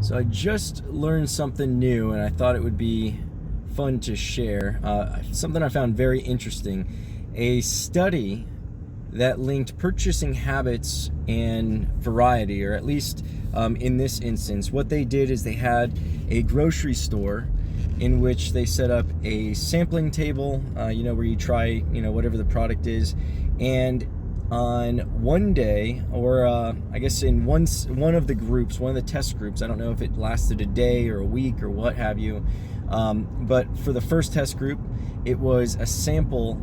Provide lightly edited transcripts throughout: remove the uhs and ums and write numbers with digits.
So I just learned something new, and I thought it would be fun to share. Something I found very interesting. A study that linked purchasing habits and variety, or at least in this instance, what they did is they had a grocery store in which they set up a sampling table, where you try, whatever the product is, and on one day, or I guess in one of the groups, one of the test groups, I don't know if it lasted a day or a week or what have you, but for the first test group, it was a sample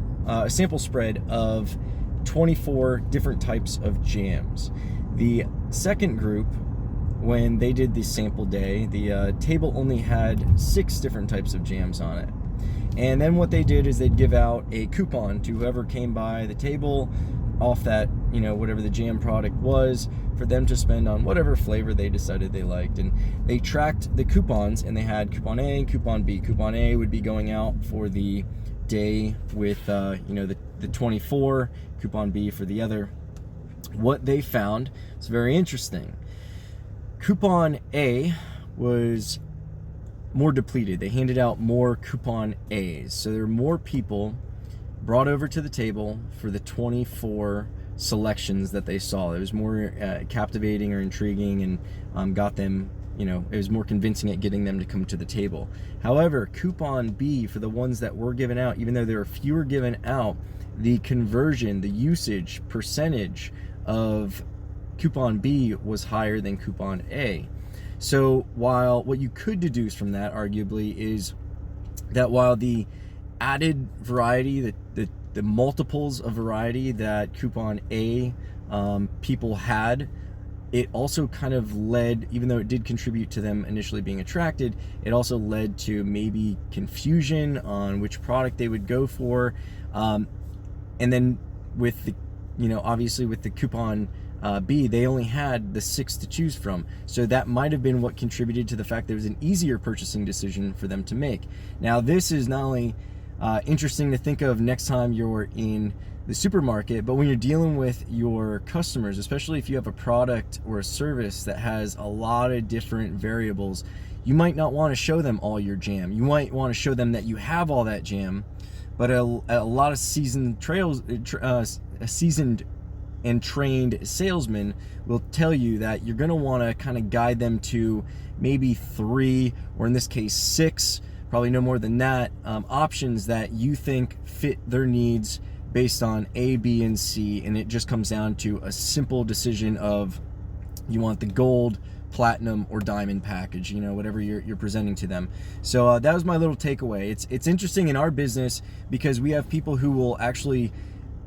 spread of 24 different types of jams. The second group, when they did the sample day, the table only had 6 different types of jams on it. And then what they did is they'd give out a coupon to whoever came by the table off that, whatever the jam product was, for them to spend on whatever flavor they decided they liked. And they tracked the coupons, and they had coupon A and coupon B. Coupon A would be going out for the day with, the 24, coupon B for the other. What they found is very interesting. Coupon A was more depleted. They handed out more coupon A's. So there were more people brought over to the table for the 24 selections that they saw. It was more captivating or intriguing, and got them, it was more convincing at getting them to come to the table. However, coupon B, for the ones that were given out, even though there were fewer given out, the conversion, the usage percentage of coupon B was higher than coupon A. So while what you could deduce from that, arguably, is that while the added variety, the multiples of variety that coupon A people had, it also kind of led, even though it did contribute to them initially being attracted, it also led to maybe confusion on which product they would go for. And then with the, obviously with the coupon B, they only had the 6 to choose from. So that might have been what contributed to the fact there was an easier purchasing decision for them to make. Now, this is not only interesting to think of next time you're in the supermarket, but when you're dealing with your customers, especially if you have a product or a service that has a lot of different variables, you might not want to show them all your jam. You might want to show them that you have all that jam, but a lot of seasoned and trained salesmen will tell you that you're going to want to kind of guide them to maybe 3, or in this case 6, probably no more than that, options that you think fit their needs based on A, B, and C. And it just comes down to a simple decision of you want the gold, platinum, or diamond package, whatever you're presenting to them. So that was my little takeaway. It's interesting in our business because we have people who will actually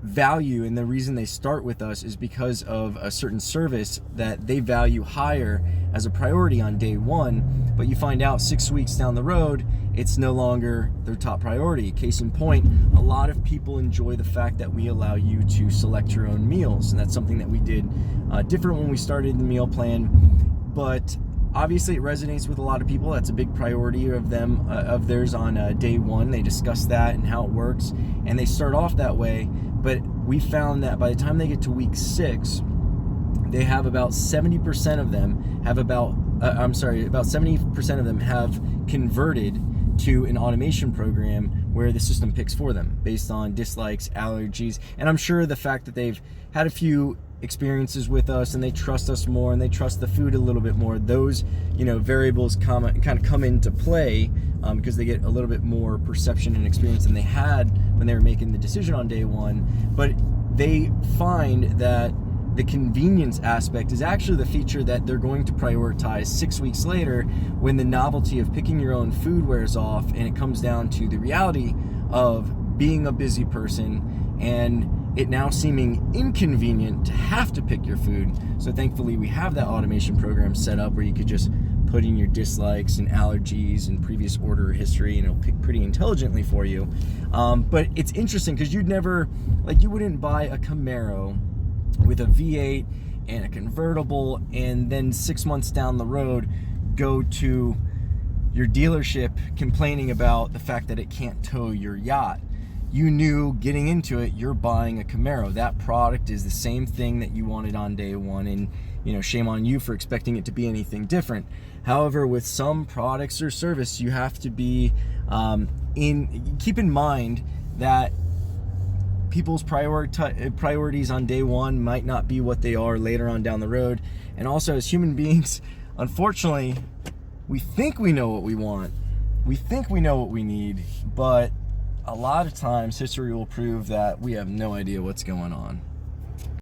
value, and the reason they start with us is because of a certain service that they value higher as a priority on day one, but you find out 6 weeks down the road it's no longer their top priority. Case in point, a lot of people enjoy the fact that we allow you to select your own meals, and that's something that we did different when we started the meal plan, but obviously it resonates with a lot of people. That's a big priority of theirs on day one. They discuss that and how it works, and they start off that way. But we found that by the time they get to week 6, they have about 70% of them about 70% of them have converted to an automation program where the system picks for them based on dislikes, allergies, and I'm sure the fact that they've had a few experiences with us and they trust us more and they trust the food a little bit more, those variables kind of come into play because they get a little bit more perception and experience than they had when they were making the decision on day one. But they find that the convenience aspect is actually the feature that they're going to prioritize 6 weeks later, when the novelty of picking your own food wears off and it comes down to the reality of being a busy person and it now seeming inconvenient to have to pick your food. So thankfully we have that automation program set up where you could just put in your dislikes and allergies and previous order history, and it'll pick pretty intelligently for you. But it's interesting because you wouldn't buy a Camaro with a V8 and a convertible and then 6 months down the road go to your dealership complaining about the fact that it can't tow your yacht. You knew getting into it, you're buying a Camaro. That product is the same thing that you wanted on day one, and shame on you for expecting it to be anything different. However, with some products or service, you have to be keep in mind that people's priorities on day one might not be what they are later on down the road. And also, as human beings, unfortunately, we think we know what we want. We think we know what we need, but a lot of times history will prove that we have no idea what's going on.